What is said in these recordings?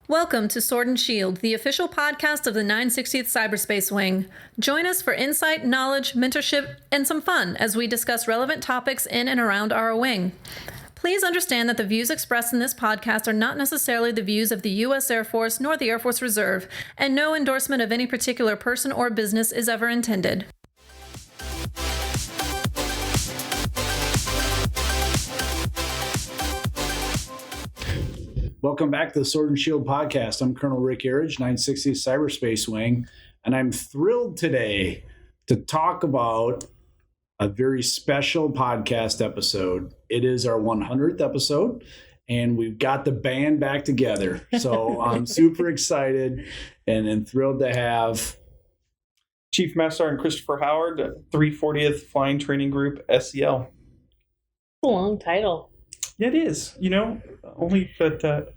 Welcome to Sword and Shield, the official podcast of the 960th Cyberspace Wing. Join us for insight, knowledge, mentorship, and some fun as we discuss relevant topics in and around our wing. Please understand that the views expressed in this podcast are not necessarily the views of the U.S. Air Force nor the Air Force Reserve, and no endorsement of any particular person or business is ever intended. Welcome back to the Sword and Shield podcast. I'm Colonel Rick Erredge, 960th Cyberspace Wing, and I'm thrilled today to talk about a very special podcast episode. It is our 100th episode, and we've got the band back together. So I'm super excited and thrilled to have Chief Master Sgt. Christopher Howard, 340th Flying Training Group, SEL. A long title. Yeah, it is. Only that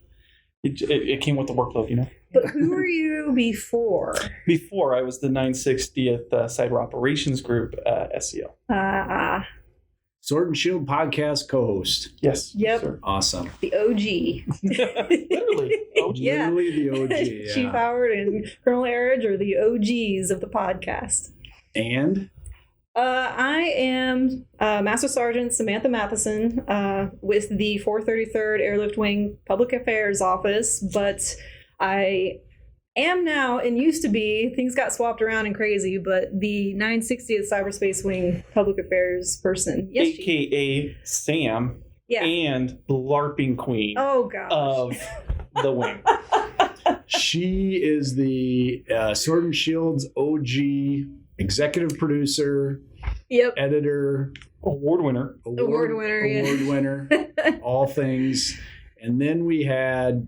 it came with the workload, But who were you before? Before, I was the 960th Cyber Operations Group, SEL. Sword and Shield podcast co-host. Yes. Yep. Sir. Awesome. The OG. Literally. OG. Yeah. Literally the OG. Yeah. Chief Howard and Colonel Erredge are the OGs of the podcast. And? I am Master Sergeant Samantha Mathison with the 433rd Airlift Wing Public Affairs Office, but I am now, and used to be, things got swapped around and crazy, but the 960th Cyberspace Wing Public Affairs person. Yes, AKA Sam. Yeah. And the LARPing queen Oh, gosh. of the wing. She is the Sword and Shield's OG executive producer, Yep. editor, Award winner. Award winner, yeah. Award winner, all things. And then we had...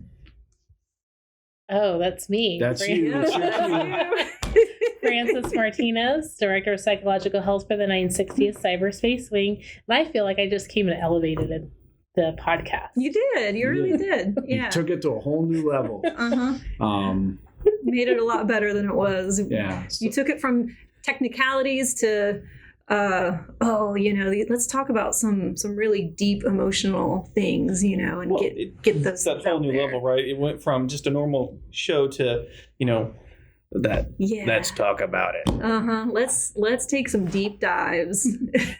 Oh, that's me. That's you. Yeah, That's your that's cue. you. Frances Martinez, Director of Psychological Health for the 960th Cyberspace Wing. And I feel like I just came and elevated the podcast. You did. You really did. Yeah. You took it to a whole new level. Uh-huh. Made it a lot better than it was. Yeah. You took it from technicalities to let's talk about some really deep emotional things, and get those that whole new level, right? It went from just a normal show to let's talk about it. Let's take some deep dives.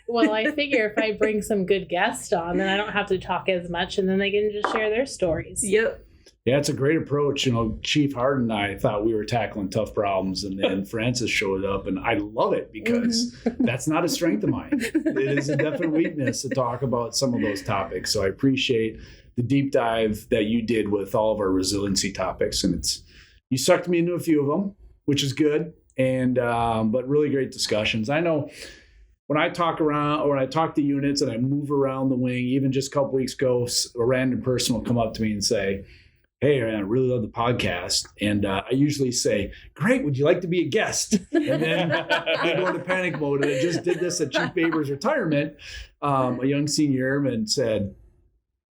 Well, I figure if I bring some good guests on, then I don't have to talk as much, and then they can just share their stories. Yep. Yeah, it's a great approach. Chief Howard and I thought we were tackling tough problems, and then Frances showed up, and I love it because that's not a strength of mine. It is a definite weakness to talk about some of those topics. So I appreciate the deep dive that you did with all of our resiliency topics, and you sucked me into a few of them, which is good, and but really great discussions. I know when I talk to units and I move around the wing, even just a couple weeks ago, a random person will come up to me and say, "Hey, man, I really love the podcast." And I usually say, "Great, would you like to be a guest?" And then they go into panic mode. And I just did this at Chief Baber's retirement. A young senior airman said,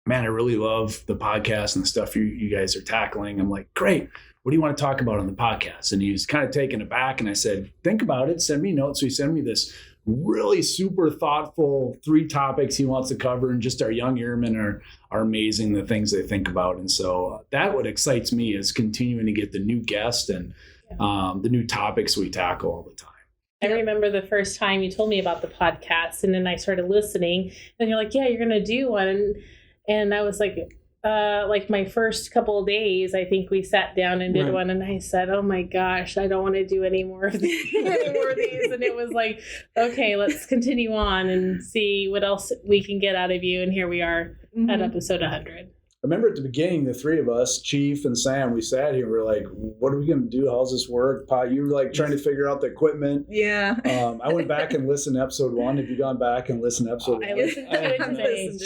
"Man, I really love the podcast and the stuff you guys are tackling." I'm like, "Great. What do you want to talk about on the podcast?" And he was kind of taken aback. And I said, "Think about it. Send me notes." So he sent me this really super thoughtful 3 topics he wants to cover, and just our young airmen are amazing, the things they think about. And so that what excites me is continuing to get the new guests and the new topics we tackle all the time. I remember the first time you told me about the podcast, and then I started listening, and you're like, "Yeah, you're going to do one." And I was like my first couple of days, I think we sat down and did one, and I said, "Oh my gosh, I don't want to do any more of these." And it was like, okay, let's continue on and see what else we can get out of you. And here we are at episode 100. I remember at the beginning, the 3 of us, Chief and Sam, we sat here and we were like, "What are we going to do? How's this work?" You were like trying to figure out the equipment. Yeah. I went back and listened to episode 1. Have you gone back and listened to episode 1? I listened to it today.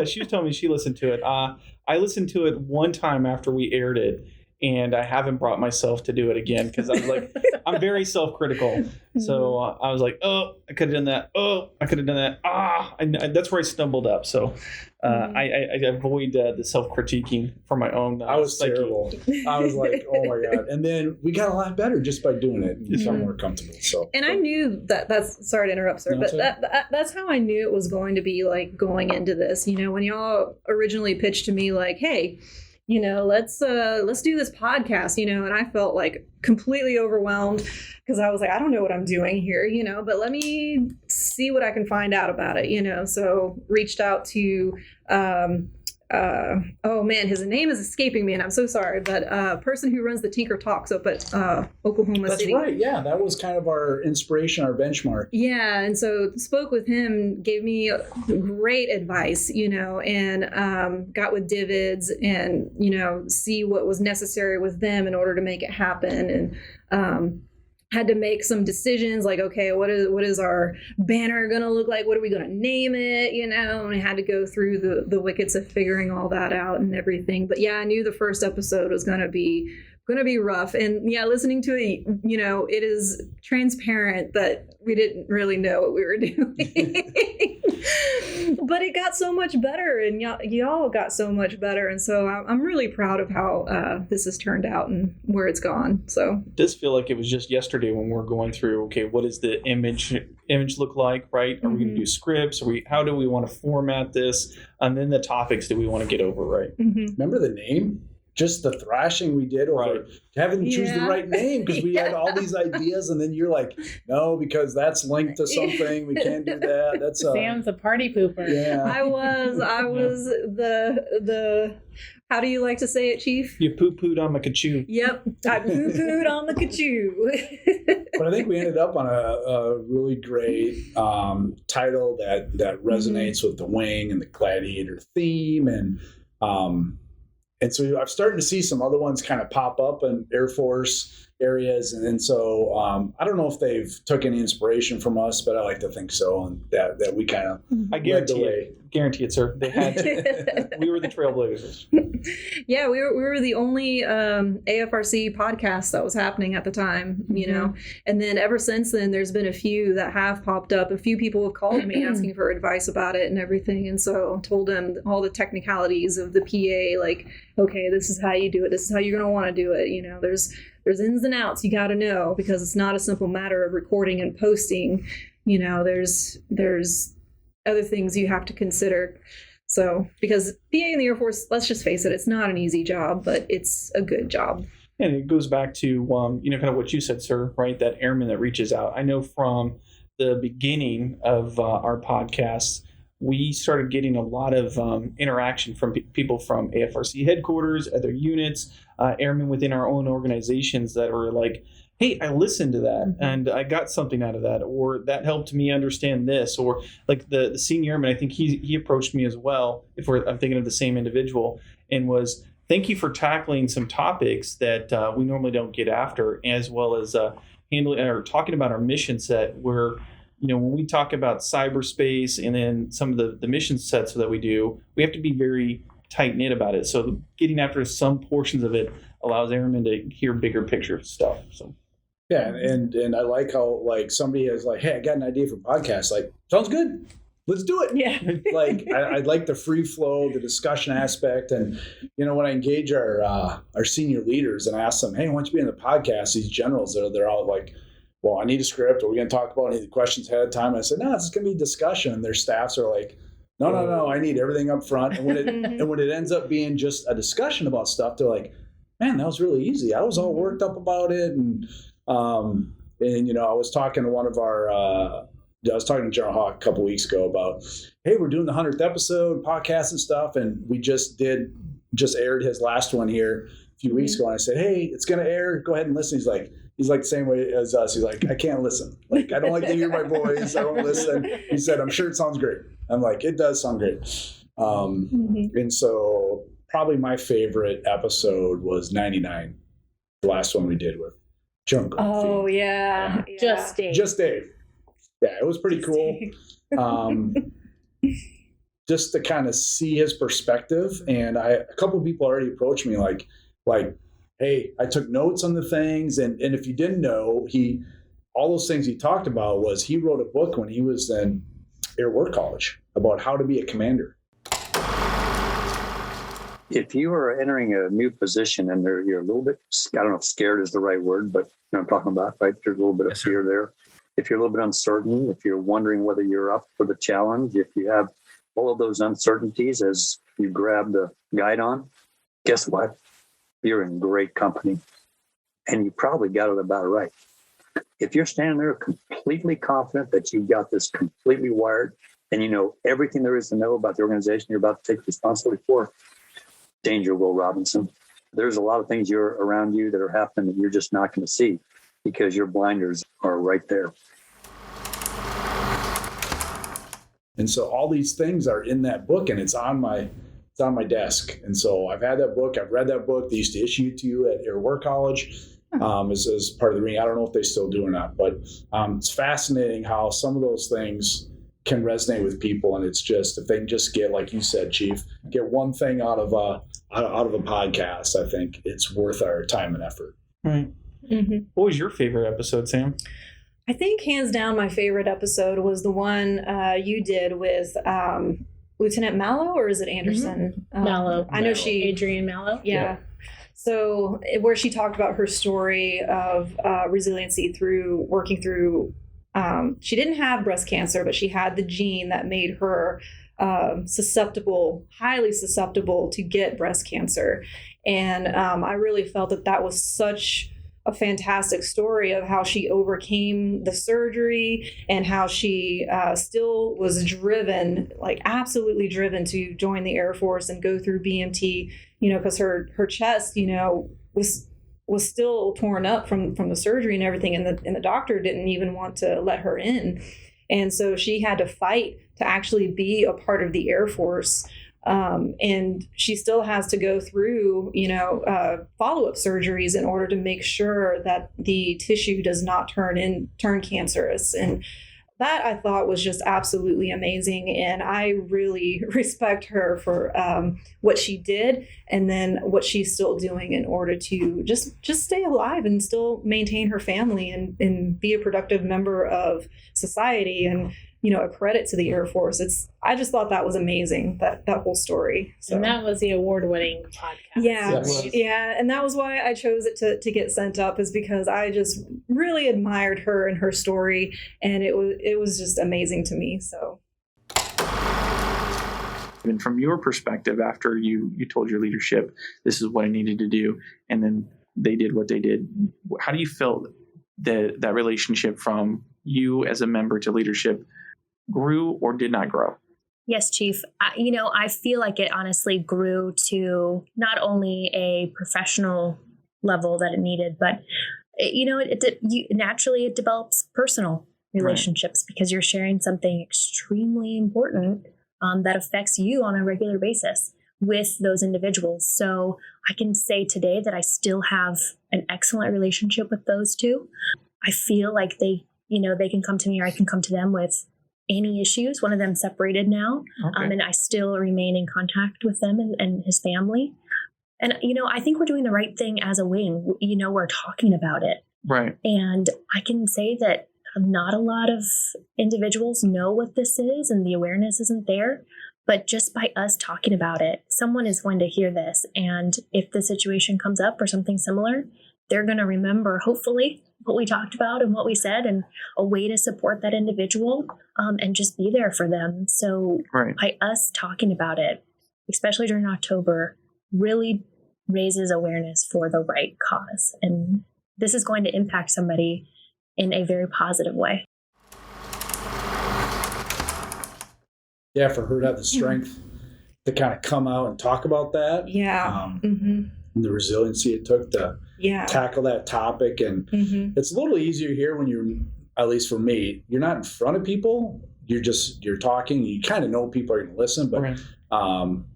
She was telling me she listened to it. I listened to it one time after we aired it, and I haven't brought myself to do it again because I was like, I'm very self-critical. So I was like, "Oh, I could have done that. Oh, I could have done that. That's where I stumbled up." So I avoid the self-critiquing for my own. I was psyche. terrible. I was like, "Oh my God." And then we got a lot better just by doing it. You felt more comfortable. So. And I knew that's, sorry to interrupt, sir, but that's how I knew it was going to be like going into this. When y'all originally pitched to me like, "Hey, let's do this podcast, and I felt like completely overwhelmed because I was like, I don't know what I'm doing here, but let me see what I can find out about it, so reached out to oh man, his name is escaping me and I'm so sorry, but person who runs the Tinker Talks up at Oklahoma City. That's right. Yeah, that was kind of our inspiration, our benchmark. Yeah, and so spoke with him, gave me great advice, and got with Dieguez and see what was necessary with them in order to make it happen, and had to make some decisions like, okay, what is our banner going to look like? What are we going to name it? And I had to go through the wickets of figuring all that out and everything. But yeah, I knew the first episode was going to be rough. And yeah, listening to it, it is transparent that we didn't really know what we were doing. But it got so much better, and y'all got so much better. And so I'm really proud of how this has turned out and where it's gone. So it does feel like it was just yesterday when we're going through, okay, what does the image look like, right? Are we going to do scripts? How do we want to format this? And then the topics that we want to get over, right? Remember the name? Just the thrashing we did over having to choose the right name because we had all these ideas, and then you're like, no, because that's linked to something. We can't do that. That's Sam's a party pooper. Yeah, I was the how do you like to say it, Chief? You poo-pooed on the kachoo. Yep, I poo-pooed on the kachoo. But I think we ended up on a really great title that resonates with the wing and the gladiator theme, and so I'm starting to see some other ones kind of pop up in Air Force areas. And so I don't know if they've took any inspiration from us, but I like to think so. And that we kind of led the way. Guarantee it, sir. They had to. We were the trailblazers. Yeah, we were the only AFRC podcast that was happening at the time, and then ever since then, there's been a few that have popped up. A few people have called me asking for advice about it and everything. And so I told them all the technicalities of the PA, like, okay, this is how you do it. This is how you're going to want to do it. There's ins and outs you got to know because it's not a simple matter of recording and posting. There's other things you have to consider. So, because PA in the Air Force, let's just face it, it's not an easy job, but it's a good job. And it goes back to, kind of what you said, sir, right? That airman that reaches out. I know from the beginning of our podcast, we started getting a lot of interaction from people from AFRC headquarters, other units, airmen within our own organizations that were like, hey, I listened to that and I got something out of that, or that helped me understand this, or like the senior airman, I think he approached me as well, I'm thinking of the same individual, and was, thank you for tackling some topics that we normally don't get after, as well as handling or talking about our mission set where, when we talk about cyberspace and then some of the mission sets that we do, we have to be very tight knit about it. So getting after some portions of it allows airmen to hear bigger picture stuff. So. Yeah, and I like how somebody is like, hey, I got an idea for a podcast. Like, sounds good. Let's do it. Yeah. I like the free flow, the discussion aspect. And, when I engage our senior leaders and I ask them, hey, why don't you be on the podcast? These generals, they're all like, well, I need a script. Are we going to talk about any of the questions ahead of time? And I said, no, it's going to be discussion. And their staffs are like, no, I need everything up front. And when it ends up being just a discussion about stuff, they're like, man, that was really easy. I was all worked up about it. And I was talking to one of our, I was talking to General Hawk a couple weeks ago about, hey, we're doing the 100th episode podcast and stuff. And we just aired his last one here a few weeks ago. And I said, hey, it's going to air. Go ahead and listen. He's like the same way as us. He's like, I can't listen. I don't like to hear my voice. I don't listen. He said, I'm sure it sounds great. I'm like, it does sound great. And so probably my favorite episode was 99, the last one we did with Jungle. Oh, yeah. Just Dave. Yeah, it was pretty cool. Just to kind of see his perspective. And a couple of people already approached me like, hey, I took notes on the things. And if you didn't know, all those things he talked about was he wrote a book when he was in Air War College about how to be a commander. If you are entering a new position and you're a little bit, I don't know if scared is the right word, but I'm talking about, right? There's a little bit of fear there. If you're a little bit uncertain, if you're wondering whether you're up for the challenge, if you have all of those uncertainties as you grab the guidon, guess what? You're in great company, and you probably got it about right. If you're standing there completely confident that you've got this completely wired and you know everything there is to know about the organization you're about to take responsibility for, danger, Will Robinson. There's a lot of things around you that are happening that you're just not going to see because your blinders are right there. And so all these things are in that book, and it's on my desk. And so I've had that book. I've read that book. They used to issue it to you at your work college as part of the reading. I don't know if they still do or not, but it's fascinating how some of those things can resonate with people. And it's just, if they can just get, like you said, Chief, get one thing out of a podcast, I think it's worth our time and effort. Right. Mm-hmm. What was your favorite episode, Sam? I think hands down my favorite episode was the one you did with Lieutenant Mallow, or is it Anderson? Mm-hmm. Mallow. I know she... Adrienne Mallow. Yeah. So where she talked about her story of resiliency through working through, she didn't have breast cancer, but she had the gene that made her highly susceptible to get breast cancer. And I really felt that was such a fantastic story of how she overcame the surgery and how she still was driven, like absolutely driven to join the Air Force and go through BMT, because her chest, was still torn up from the surgery and everything. And the doctor didn't even want to let her in. And so she had to fight to actually be a part of the Air Force. And she still has to go through, follow-up surgeries in order to make sure that the tissue does not turn cancerous. And that I thought was just absolutely amazing. And I really respect her for what she did and then what she's still doing in order to just stay alive and still maintain her family and be a productive member of society. And a credit to the Air Force. I just thought that was amazing, that whole story. So. And that was the award-winning podcast. Yeah, yeah, and that was why I chose it to get sent up, is because I just really admired her and her story, and it was just amazing to me. So. And from your perspective, after you told your leadership, this is what I needed to do, and then they did what they did, how do you feel that relationship from you as a member to leadership grew or did not grow? Yes, Chief. I feel like it honestly grew to not only a professional level that it needed, but naturally it develops personal relationships, right? Because you're sharing something extremely important that affects you on a regular basis with those individuals. So I can say today that I still have an excellent relationship with those two. I feel like they can come to me or I can come to them with any issues. One of them separated now, okay. And I still remain in contact with them and his family. And, I think we're doing the right thing as a wing. We're talking about it. Right. And I can say that not a lot of individuals know what this is and the awareness isn't there. But just by us talking about it, someone is going to hear this. And if the situation comes up or something similar, they're going to remember, hopefully, what we talked about and what we said, and a way to support that individual and just be there for them. So right. By us talking about it, especially during October, really raises awareness for the right cause. And this is going to impact somebody in a very positive way. Yeah, for her to have the strength to kind of come out and talk about that. Yeah. And the resiliency it took to tackle that topic. And it's a little easier here when you're, at least for me, you're not in front of people. You're talking, you kind of know people are going to listen, but right.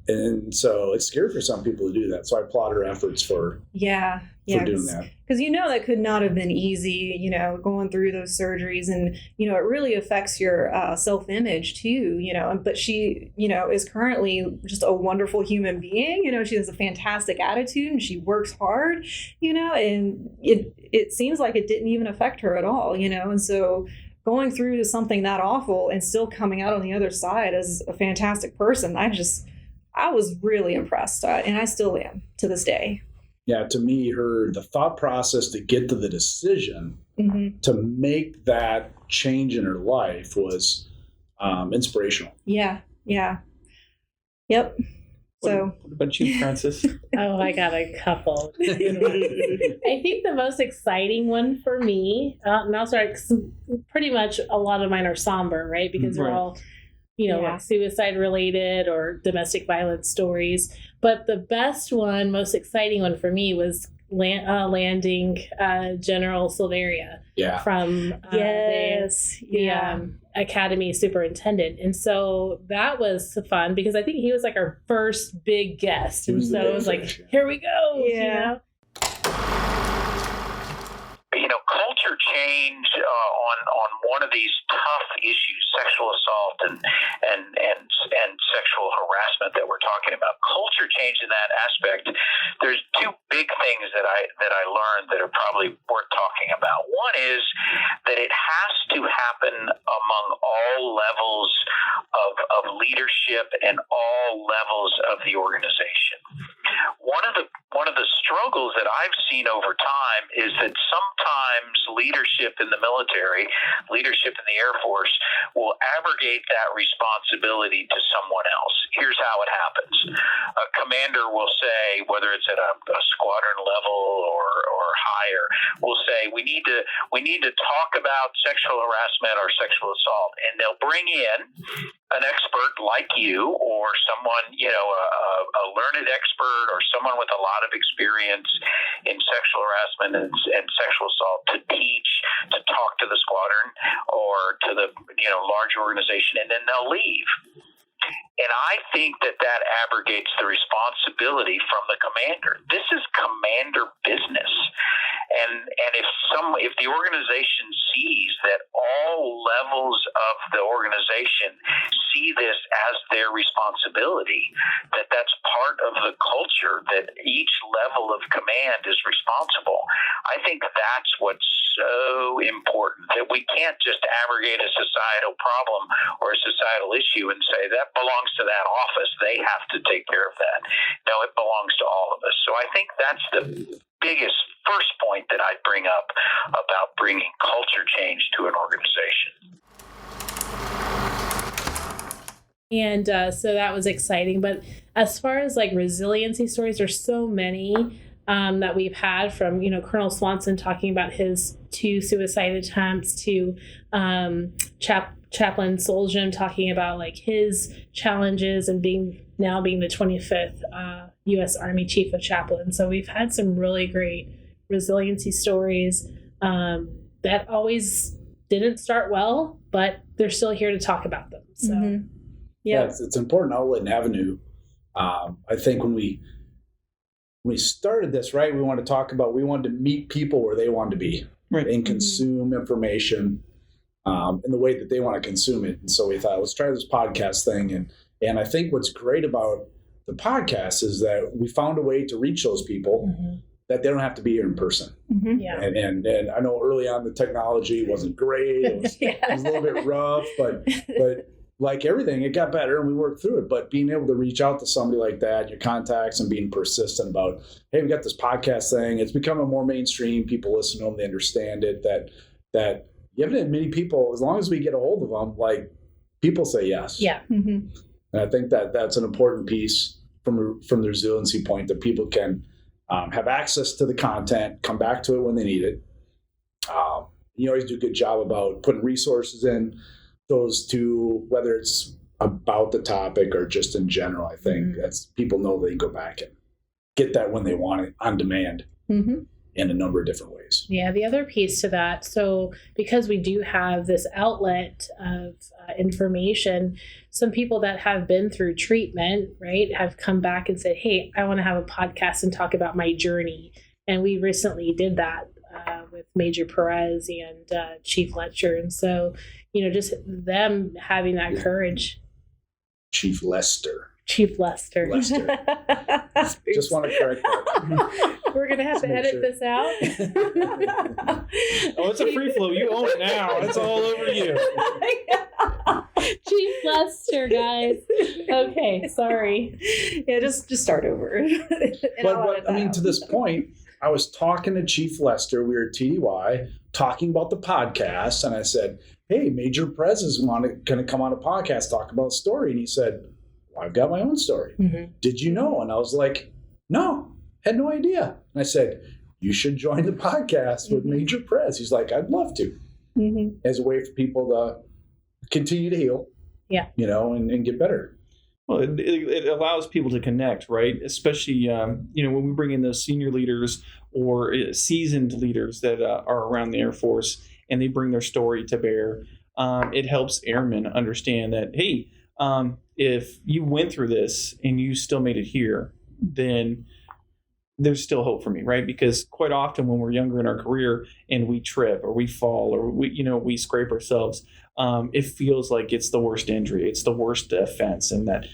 And so it's scary for some people to do that. So I applaud her efforts for doing that. Because that could not have been easy, going through those surgeries, and it really affects your self-image too, but she is currently just a wonderful human being. She has a fantastic attitude and she works hard, and it seems like it didn't even affect her at all, and so going through something that awful and still coming out on the other side as a fantastic person, I was really impressed, and I still am to this day. Yeah, to me, the thought process to get to the decision to make that change in her life was inspirational. Yeah. Yep. So, What about you, Frances? Oh, I got a couple. I think the most exciting one for me, and I'll start, 'cause pretty much a lot of mine are somber, right? Because they're Right. all, you know, Yeah. like suicide related or domestic violence stories. But the best one, most exciting one for me was landing General Silveria Yeah. from yes. the academy superintendent. And so that was fun because I think he was like our first big guest. He And was the so big it was like, fish, yeah. here we go. Yeah. You know? You know, culture change on one of these tough issues, sexual assault and sexual harassment that we're talking about. Culture change in that aspect. There's two big things that I learned that are probably worth talking about. One is that it has to happen among all levels of leadership and all levels of the organization. One of the struggles that I've seen over time is that sometimes leadership in the military, leadership in the Air Force will abrogate that responsibility to someone else. Here's how it happens. A commander will say, whether it's at a squadron level or higher, will say, we need to talk about sexual harassment or sexual assault, and they'll bring in an expert like you or someone, you know, a learned expert or someone with a lot of experience in sexual harassment and sexual assault to teach, to talk to the squadron or to the, you know, large organization, and then they'll leave. And I think that abrogates the responsibility from the commander. This is commander business. And if the organization sees that all levels of the organization see this as their responsibility, that's part of the culture, that each level of command is responsible, I think that's what's so important, that we can't just abrogate a societal problem or a societal issue and say that belongs to that office. They have to take care of that. No, it belongs to all of us. So I think that's the biggest first point that I'd bring up about bringing culture change to an organization. And so that was exciting. But as far as like resiliency stories, there's so many that we've had, from, you know, Colonel Swanson talking about his 2 suicide attempts to Chaplain Soljan talking about like his challenges and being the 25th U.S. Army Chief of Chaplains. So we've had some really great resiliency stories that always didn't start well, but they're still here to talk about them. So. Mm-hmm. Yeah, it's an important outlet and avenue. I think when we started this, right, we wanted to meet people where they wanted to be, Right. and consume information in the way that they want to consume it. And so we thought, let's try this podcast thing. And I think what's great about the podcast is that we found a way to reach those people that they don't have to be here in person. Mm-hmm. Yeah. And I know early on the technology wasn't great. It was a little bit rough, but like everything, it got better and we worked through it. But being able to reach out to somebody like that, your contacts, and being persistent about, hey, we got this podcast thing. It's becoming more mainstream. People listen to them. They understand it. That you haven't had many people, as long as we get a hold of them, like, people say yes. Yeah. Mm-hmm. And I think that's an important piece from the resiliency point, that people can have access to the content, come back to it when they need it. You always do a good job about putting resources in those two, whether it's about the topic or just in general. I think that's, people know they can go back and get that when they want it on demand in a number of different ways. Yeah, the other piece to that, so because we do have this outlet of information, some people that have been through treatment, right, have come back and said, hey, I want to have a podcast and talk about my journey. And we recently did that with Major Perez and Chief Letcher. And so, you know, just them having that courage. Chief Lester. Chief Lester. Just want to correct that. We're going to have to edit this out. Oh, it's a free flow. You own it now. It's all over you. Chief Lester, guys. Okay, sorry. Yeah, just start over. But I mean, to this point, I was talking to Chief Lester. We were at TDY talking about the podcast, and I said, hey, Major Perez is going to come on a podcast, talk about a story. And he said, I've got my own story. Did you know? And I was like, no, had no idea. And I said, you should join the podcast with Major Prez. He's like, I'd love to. As a way for people to continue to heal, and get better. Well, it allows people to connect, right? Especially, when we bring in those senior leaders or seasoned leaders that are around the Air Force and they bring their story to bear. It helps airmen understand that, hey, if you went through this and you still made it here, then there's still hope for me, right? Because quite often when we're younger in our career and we trip or we fall or we scrape ourselves, it feels like it's the worst injury, it's the worst offense, and that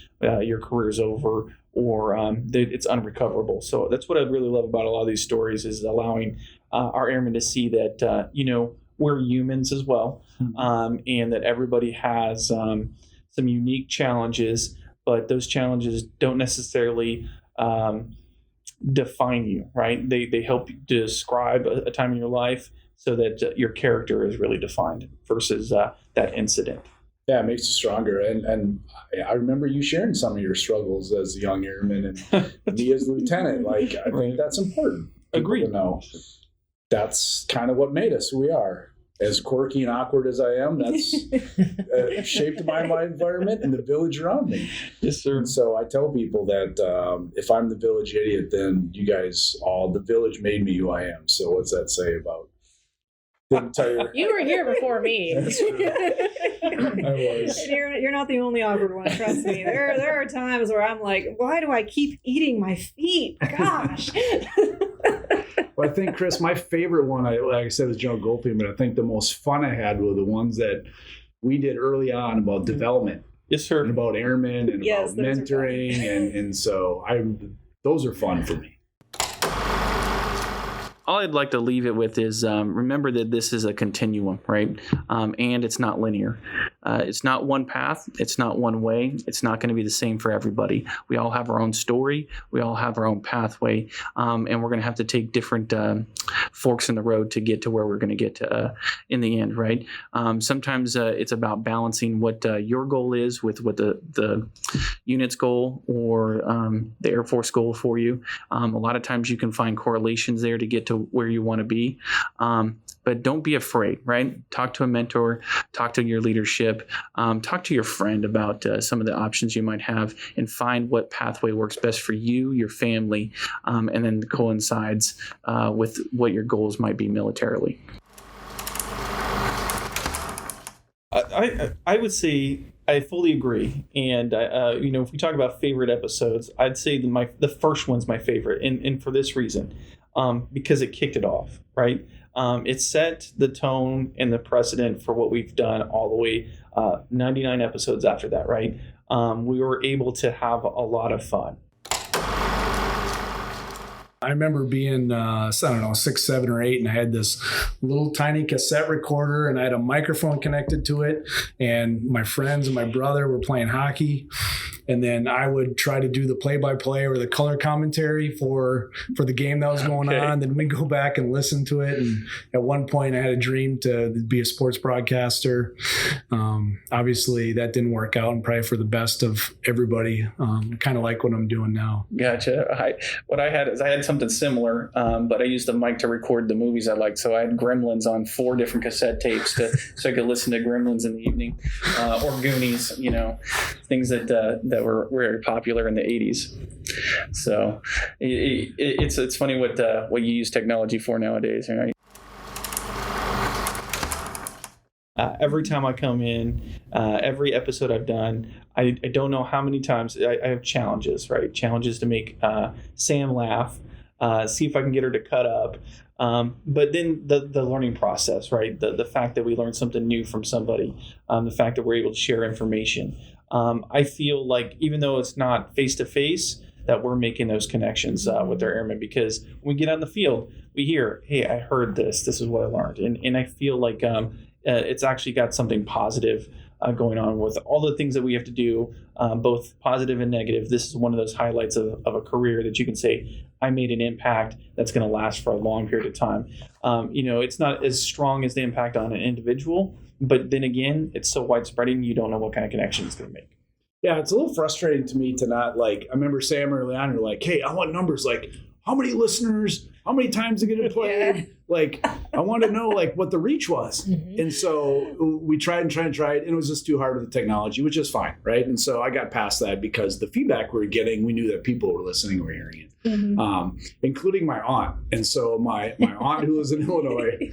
your career is over or that it's unrecoverable. So that's what I really love about a lot of these stories, is allowing our airmen to see that we're humans as well, and that everybody has some unique challenges, but those challenges don't necessarily define you, right? They help you describe a time in your life so that your character is really defined versus that incident. Yeah, it makes you stronger. And I remember you sharing some of your struggles as a young airman and me as lieutenant. Like, I think that's important. Agreed. To know that's kind of what made us who we are. As quirky and awkward as I am, that's shaped my environment and the village around me. Yes, sir. And so I tell people that if I'm the village idiot, then you guys the village made me who I am. So what's that say about the entire... You were here before me. That's true. I was. You're not the only awkward one, trust me. There are times where I'm like, why do I keep eating my feet? Gosh. Well, I think, Chris, my favorite one, like I said, is General Goldfield, but I think the most fun I had were the ones that we did early on about development. Yes, sir. And about airmen and about mentoring. And so those are fun for me. All I'd like to leave it with is remember that this is a continuum, right? And it's not linear. It's not one path. It's not one way. It's not going to be the same for everybody. We all have our own story. We all have our own pathway. And we're going to have to take different forks in the road to get to where we're going to get to in the end, right? Sometimes it's about balancing what your goal is with what the unit's goal or the Air Force goal for you. A lot of times you can find correlations there to get to where you want to be. But don't be afraid, right? Talk to a mentor, talk to your leadership, talk to your friend about some of the options you might have, and find what pathway works best for you, your family, and then coincides with what your goals might be militarily. I would say I fully agree. And, if we talk about favorite episodes, I'd say the first one's my favorite. And for this reason, because it kicked it off, right? It set the tone and the precedent for what we've done all the way 99 episodes after that, right? We were able to have a lot of fun. I remember being, 6, 7, or 8, and I had this little tiny cassette recorder, and I had a microphone connected to it, and my friends and my brother were playing hockey, and then I would try to do the play-by-play or the color commentary for the game that was going on. Then we'd go back and listen to it, and at one point I had a dream to be a sports broadcaster. Obviously, that didn't work out, and probably for the best of everybody. Kind of like what I'm doing now. Gotcha. I had something similar, but I used the mic to record the movies I liked. So I had Gremlins on 4 different cassette tapes so I could listen to Gremlins in the evening, or Goonies, things that were very popular in the 80s. So it's funny what you use technology for nowadays, right? Every time I come in, every episode I've done, I don't know how many times I have challenges, right? Challenges to make Sam laugh, see if I can get her to cut up. But then the learning process, right? The fact that we learn something new from somebody, the fact that we're able to share information. I feel like even though it's not face-to-face, that we're making those connections with our airmen, because when we get out in the field, we hear, hey, I heard this is what I learned. And I feel like it's actually got something positive going on with all the things that we have to do, both positive and negative. This is one of those highlights of a career that you can say, I made an impact that's going to last for a long period of time. It's not as strong as the impact on an individual, but then again, it's so widespreading, you don't know what kind of connection it's going to make. Yeah, it's a little frustrating to me to not like. I remember Sam early on. You're like, "Hey, I want numbers. Like, how many listeners? How many times they get played? Yeah. Like, I want to know like what the reach was." And so we tried, and it was just too hard with the technology, which is fine, right? And so I got past that because the feedback we were getting, we knew that people were listening, were hearing it, including my aunt. And so my aunt, who lives in Illinois,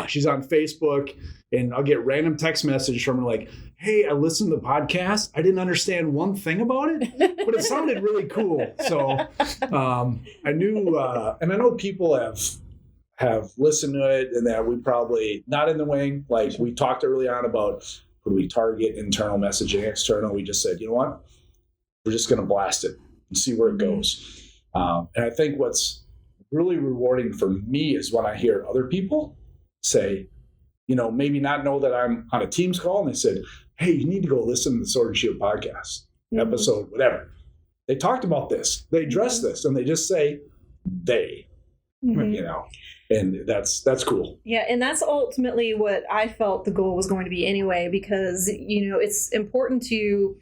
she's on Facebook, and I'll get random text messages from her like, "Hey, I listened to the podcast. I didn't understand one thing about it, but it sounded really cool." So I knew, and I know people have listened to it, and that we probably not in the wing. Like we talked early on about who we target, internal messaging, external. We just said, you know what, we're just going to blast it and see where it goes. And I think what's really rewarding for me is when I hear other people say, you know, maybe not know that I'm on a Teams call, and they said, "Hey, you need to go listen to the Sword and Shield podcast episode, whatever. They talked about this, they addressed this," and they just say they, you know, and that's cool. Yeah, and that's ultimately what I felt the goal was going to be anyway, because, you know, it's important to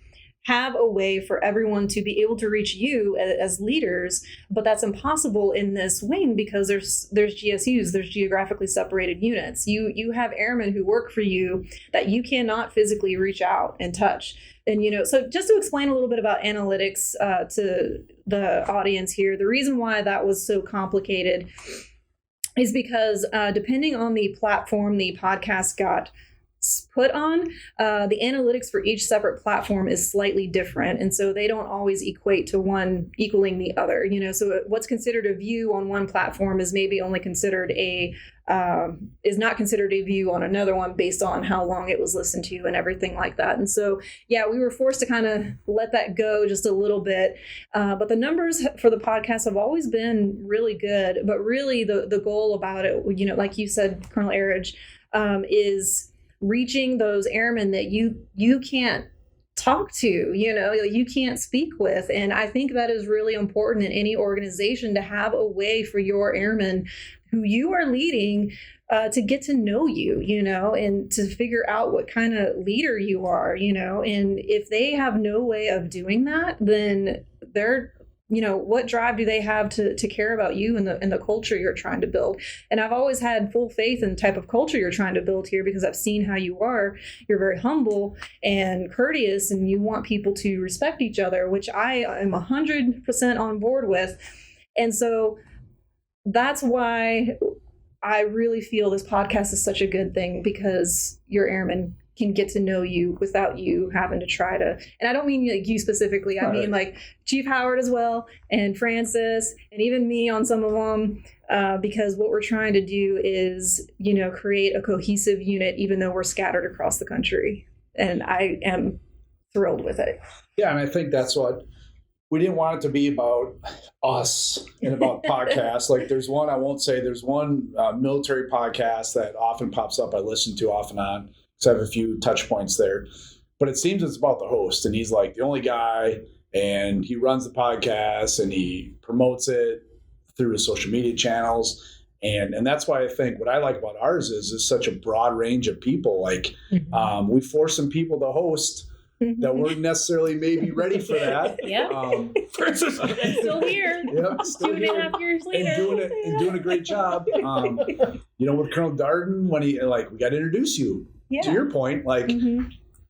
have a way for everyone to be able to reach you as leaders, but that's impossible in this wing because there's GSUs, there's geographically separated units. You have airmen who work for you that you cannot physically reach out and touch. And, you know, so just to explain a little bit about analytics to the audience here, the reason why that was so complicated is because depending on the platform the podcast got put on, the analytics for each separate platform is slightly different, and so they don't always equate to one equaling the other. You know, so what's considered a view on one platform is maybe only considered is not considered a view on another one based on how long it was listened to and everything like that. And so, yeah, we were forced to kind of let that go just a little bit. But the numbers for the podcast have always been really good. But really, the goal about it, you know, like you said, Colonel Erredge, is reaching those airmen that you can't talk to, you know, you can't speak with. And I think that is really important in any organization, to have a way for your airmen who you are leading to get to know you, you know, and to figure out what kind of leader you are, you know. And if they have no way of doing that, then they're, you know, what drive do they have to care about you and the culture you're trying to build? And I've always had full faith in the type of culture you're trying to build here, because I've seen how you are. You're very humble and courteous, and you want people to respect each other, which I am 100% on board with. And so that's why I really feel this podcast is such a good thing, because your airmen can get to know you without you having to try to, and I don't mean like you specifically, I mean like Chief Howard as well, and Frances, and even me on some of them, because what we're trying to do is, you know, create a cohesive unit, even though we're scattered across the country. And I am thrilled with it. Yeah, and I think that's what we didn't want it to be about us and about podcasts. Like there's one, I won't say, there's one military podcast that often pops up. I listen to off and on. So I have a few touch points there, but it seems it's about the host, and he's like the only guy, and he runs the podcast and he promotes it through his social media channels. And that's why I think what I like about ours is such a broad range of people. Like we force some people to host that weren't necessarily maybe ready for that. Yeah. Still here. Yep, still 2.5 years later. And doing a great job. You know, with Colonel Darden, when he, like, we got to introduce you. Yeah. To your point, like,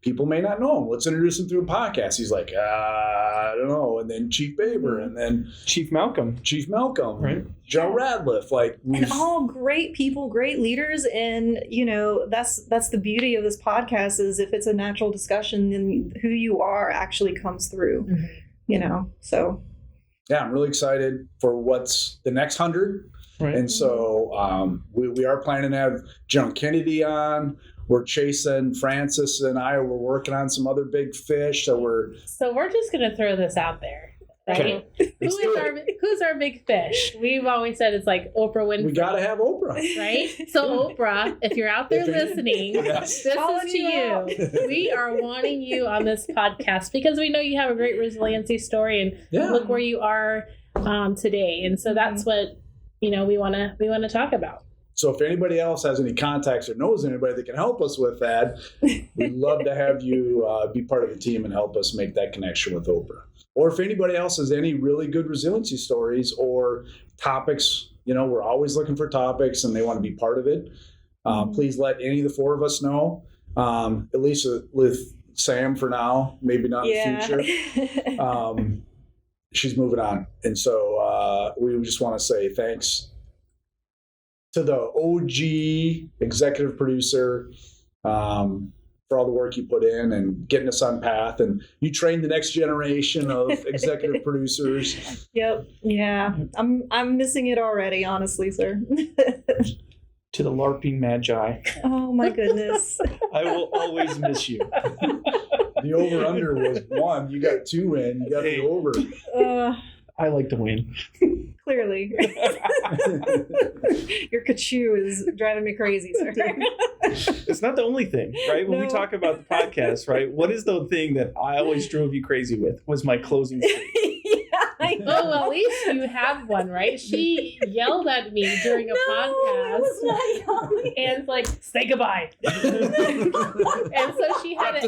people may not know him. Let's introduce him through a podcast. He's like, I don't know. And then Chief Baber, and then Chief Malcolm, right? Joe Radliff, like, and all great people, great leaders. And, you know, that's the beauty of this podcast, is if it's a natural discussion, then who you are actually comes through, you know. So yeah, I'm really excited for what's the next 100. Right. And so we are planning to have John Kennedy on. We're chasing, Frances and I, we're working on some other big fish. So we're just going to throw this out there, right? Okay. Who's our big fish? We've always said it's like Oprah Winfrey. We got to have Oprah. Right? So Oprah, if you're out there listening, this is to you. We are wanting you on this podcast because we know you have a great resiliency story, and look where you are today. And so that's what, you know, we want to talk about. So if anybody else has any contacts or knows anybody that can help us with that, we'd love to have you be part of the team and help us make that connection with Oprah. Or if anybody else has any really good resiliency stories or topics, we're always looking for topics and they want to be part of it. Please let any of the four of us know, at least with Sam for now, maybe not in the future. She's moving on. And so we just want to say thanks to the OG executive producer for all the work you put in and getting us on path. And you trained the next generation of executive producers. Yep. Yeah. I'm missing it already, honestly, sir. To the LARPing magi. Oh my goodness. I will always miss you. The over-under was 1. You got 2 in. You got the over. I like to win. Clearly. Your kachoo is driving me crazy, sir. It's not the only thing, right? When we talk about the podcast, right? What is the thing that I always drove you crazy with was my closing statement. I know. Oh, at least you have one, right? She yelled at me during a podcast. I was not yelling. And it's like, say goodbye. And so she had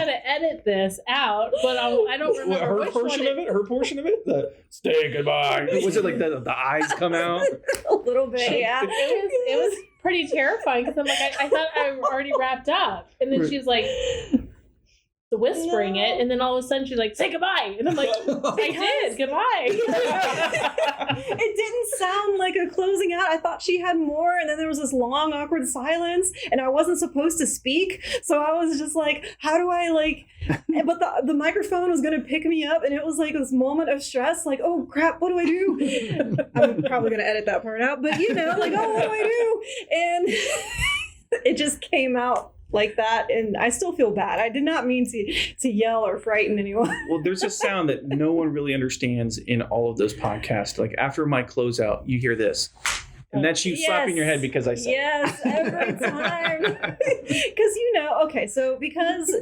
to edit this out, but I don't remember her which portion one of it. Her portion of it. The say goodbye. Was it like the eyes come out? A little bit, yeah. It was pretty terrifying because I'm like, I thought I already wrapped up, and then she's like whispering it, and then all of a sudden she's like, say goodbye, and I'm like, I did goodbye. It didn't sound like a closing out. I thought she had more, and then there was this long awkward silence, and I wasn't supposed to speak, so I was just like, how do I but the microphone was going to pick me up, and it was like this moment of stress, like, oh crap, what do I do? I'm probably going to edit that part out, but oh, what do I do? And it just came out like that, and I still feel bad. I did not mean to yell or frighten anyone. Well, there's a sound that no one really understands in all of those podcasts. Like after my closeout, you hear this. And that's you slapping your head because I said yes, every time. Because okay, so because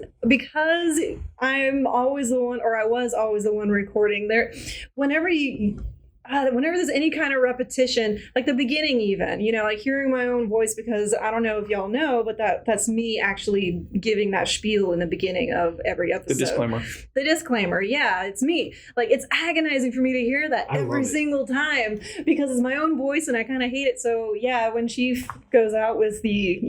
I'm always the one, or I was always the one recording there, whenever there's any kind of repetition, like the beginning even, like hearing my own voice, because I don't know if y'all know, but that's me actually giving that spiel in the beginning of every episode. The disclaimer, yeah, it's me. Like, it's agonizing for me to hear that every single time because it's my own voice and I kind of hate it. So yeah, when Chief goes out with the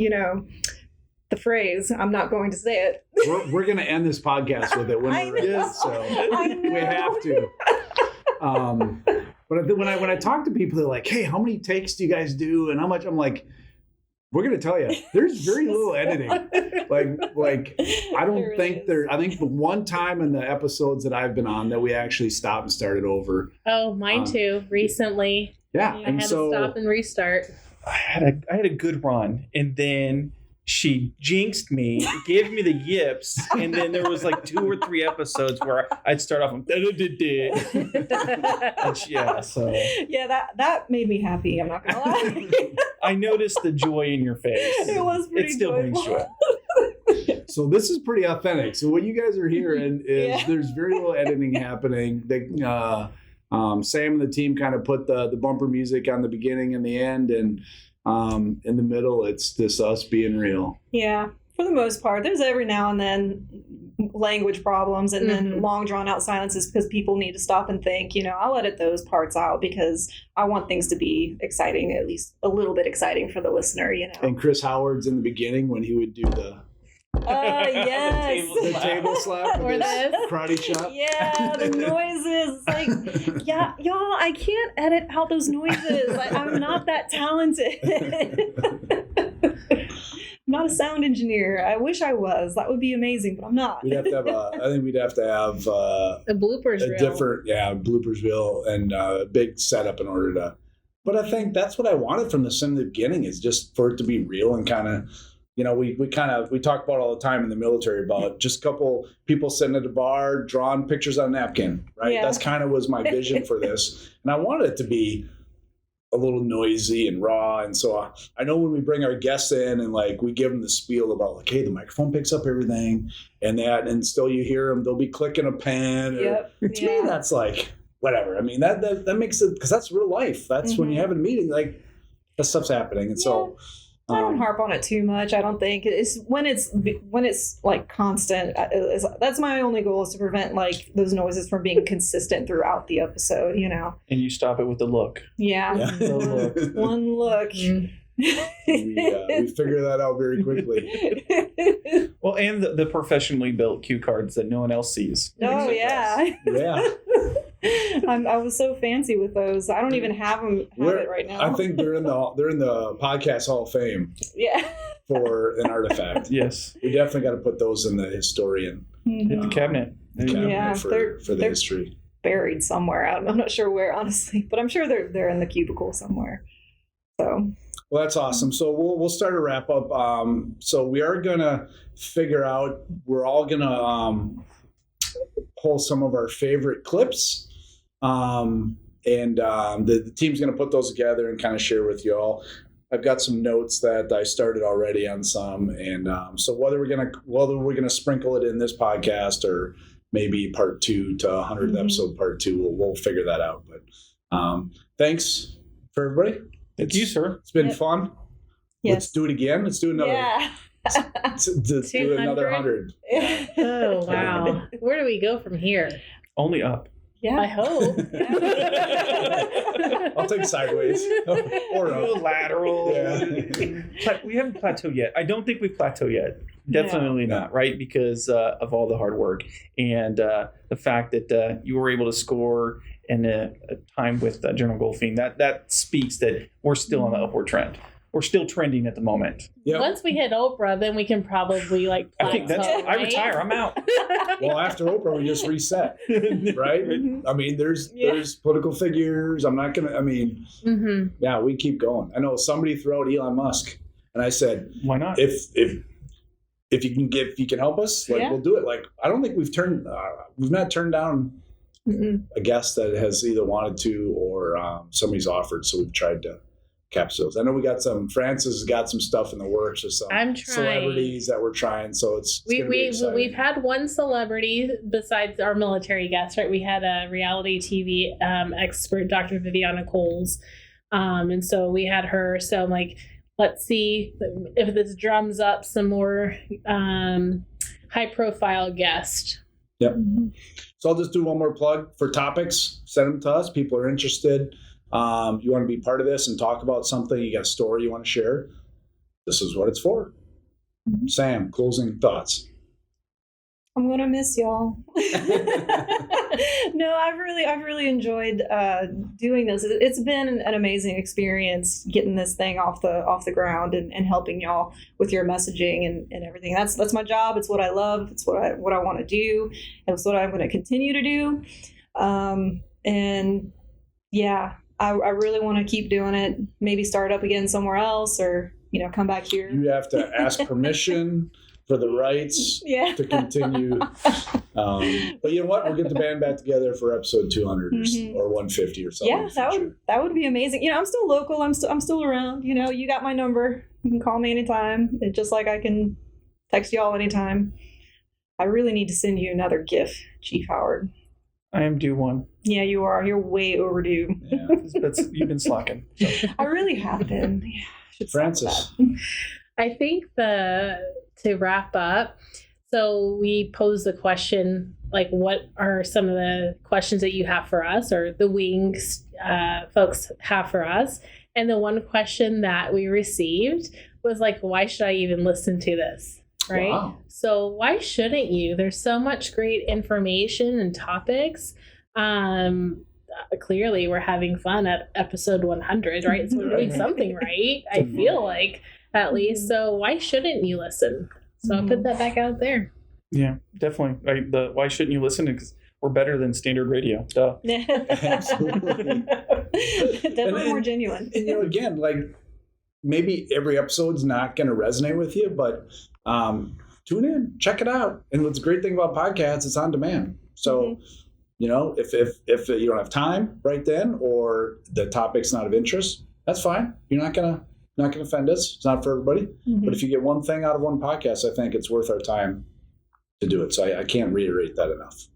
phrase, I'm not going to say it. We're going to end this podcast with it when we're ready, so we have to. But when I talk to people, they're like, hey, how many takes do you guys do? And how much? I'm like, we're going to tell you, there's very little editing. Like I don't think I think the one time in the episodes that I've been on that we actually stopped and started over. Oh, mine too, recently. Yeah. I had to stop and restart. I had a good run, and then she jinxed me, gave me the yips, and then there was like 2 or 3 episodes where I'd start off and that made me happy. I'm not gonna lie. I noticed the joy in your face. It was pretty It still brings joy. So this is pretty authentic. So what you guys are hearing is there's very little editing happening. Sam and the team kind of put the bumper music on the beginning and the end, and in the middle, it's just us being real. Yeah, for the most part. There's every now and then language problems and then long drawn out silences because people need to stop and think. I'll edit those parts out because I want things to be exciting, at least a little bit exciting for the listener. And Chris Howard's in the beginning when he would do the yes, the table slap or this karate chop. Yeah, the noises. It's like, yeah, y'all, I can't edit out those noises. I'm not that talented. I'm not a sound engineer. I wish I was. That would be amazing, but I'm not. We'd have to have I think we'd have to have a bloopers reel. Different, bloopers reel and a big setup in order to. But I think that's what I wanted from the beginning, is just for it to be real and kind of. We talk about all the time in the military about just a couple people sitting at a bar, drawing pictures on a napkin, right? Yeah. That's kind of was my vision for this. And I wanted it to be a little noisy and raw. And so I know when we bring our guests in and we give them the spiel about hey, the microphone picks up everything and that, and still you hear them, they'll be clicking a pen. To me, that's whatever. I mean, that makes it, because that's real life. That's when you have a meeting, that stuff's happening. And so I don't harp on it too much. I don't think it's when it's like constant. That's my only goal, is to prevent like those noises from being consistent throughout the episode. And you stop it with the look. Yeah. The look. One look. we figure that out very quickly. Well, and the professionally built cue cards that no one else sees. Oh yeah. Yeah. I was so fancy with those. I don't even have it right now. I think they're in the podcast Hall of Fame. Yeah. For an artifact. Yes. We definitely got to put those in the historian. Hit the cabinet. For the history. Buried somewhere. I'm not sure where, honestly, but I'm sure they're in the cubicle somewhere. So. Well, that's awesome. So we'll start a wrap up. So we are gonna figure out. We're all gonna pull some of our favorite clips, and the team's gonna put those together and kind of share with you all. I've got some notes that I started already on some, and so whether we're gonna sprinkle it in this podcast or maybe part 2 to 100th episode part 2, we'll figure that out. But thanks for everybody. Thank you, sir. It's been fun. Yes. Let's do it again. Let's do another. Yeah. Let's do another 100. Oh wow! Where do we go from here? Only up. Yeah. I hope. I'll take sideways or up. Lateral. Yeah. We haven't plateaued yet. I don't think we've plateaued yet. Definitely not, right? Because of all the hard work and the fact that you were able to score in a time with General Goldfein. That speaks that we're still on the upward trend. We're still trending at the moment. Yep. Once we hit Oprah, then we can probably like plateau, I think I retire. I'm out. Well, after Oprah, we just reset, right? I mean, there's political figures. I'm not gonna. I mean, yeah, we keep going. I know somebody threw out Elon Musk, and I said, why not? If you can help us, we'll do it. Like, I don't think we've not turned down a guest that has either wanted to or somebody's offered. So we've tried to capture those. I know we got Frances has got some stuff in the works with some celebrities that we're trying. So we've had one celebrity besides our military guest, right? We had a reality TV expert, Dr. Viviana Coles. And so we had her. So I'm like, let's see if this drums up some more high profile guest. Yep. So I'll just do one more plug for topics. Send them to us. People are interested. You want to be part of this and talk about something. You got a story you want to share. This is what it's for. Sam, closing thoughts. I'm gonna miss y'all. No, I've really enjoyed doing this. It's been an amazing experience getting this thing off the ground and helping y'all with your messaging and everything. That's my job. It's what I love. It's what I want to do. And it's what I'm going to continue to do. And yeah, I really want to keep doing it. Maybe start up again somewhere else, or come back here. You have to ask permission for the rights to continue. But you know what? We'll get the band back together for episode 200 or 150 or something. Yeah, that would be amazing. I'm still local. I'm still around. You got my number. You can call me anytime. It's just like I can text y'all anytime. I really need to send you another GIF, Chief Howard. I am due one. Yeah, you are. You're way overdue. Yeah, you've been slacking. So. I really have been. Yeah, Frances. I think to wrap up, so we posed the question, like, what are some of the questions that you have for us, or the Wings folks have for us? And the one question that we received was like, why should I even listen to this? Right? Wow. So why shouldn't you? There's so much great information and topics. Clearly we're having fun at episode 100, right? So we're doing something right, I feel like, at least. So why shouldn't you listen? So I'll put that back out there. Yeah, definitely. Right. Why shouldn't you listen? Because we're better than standard radio. Duh. Absolutely. Definitely more genuine. And again, like, maybe every episode's not going to resonate with you, but tune in, check it out. And what's the great thing about podcasts, it's on demand. So, if you don't have time right then, or the topic's not of interest, that's fine. You're not gonna offend us. It's not for everybody. But if you get one thing out of one podcast, I think it's worth our time to do it. So I can't reiterate that enough.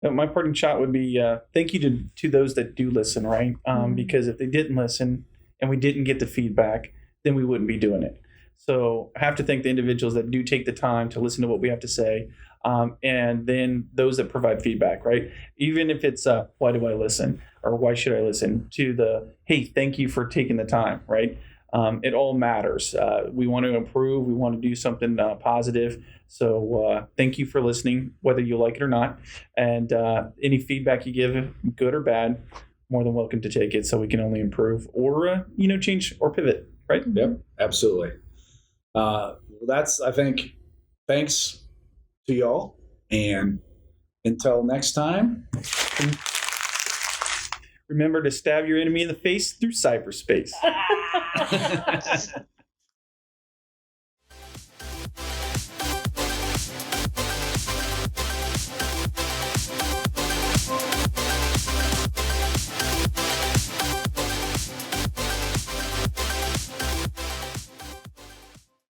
My parting shot would be thank you to those that do listen, right? Because if they didn't listen and we didn't get the feedback, then we wouldn't be doing it. So I have to thank the individuals that do take the time to listen to what we have to say, and then those that provide feedback, right? Even if it's why do I listen, or why should I listen, to the hey, thank you for taking the time, right? It all matters. We want to improve. We want to do something positive. So thank you for listening, whether you like it or not. And any feedback you give, good or bad, more than welcome to take it, so we can only improve or change or pivot, right? Yep, absolutely. That's, I think, thanks to y'all. And until next time, remember to stab your enemy in the face through cyberspace.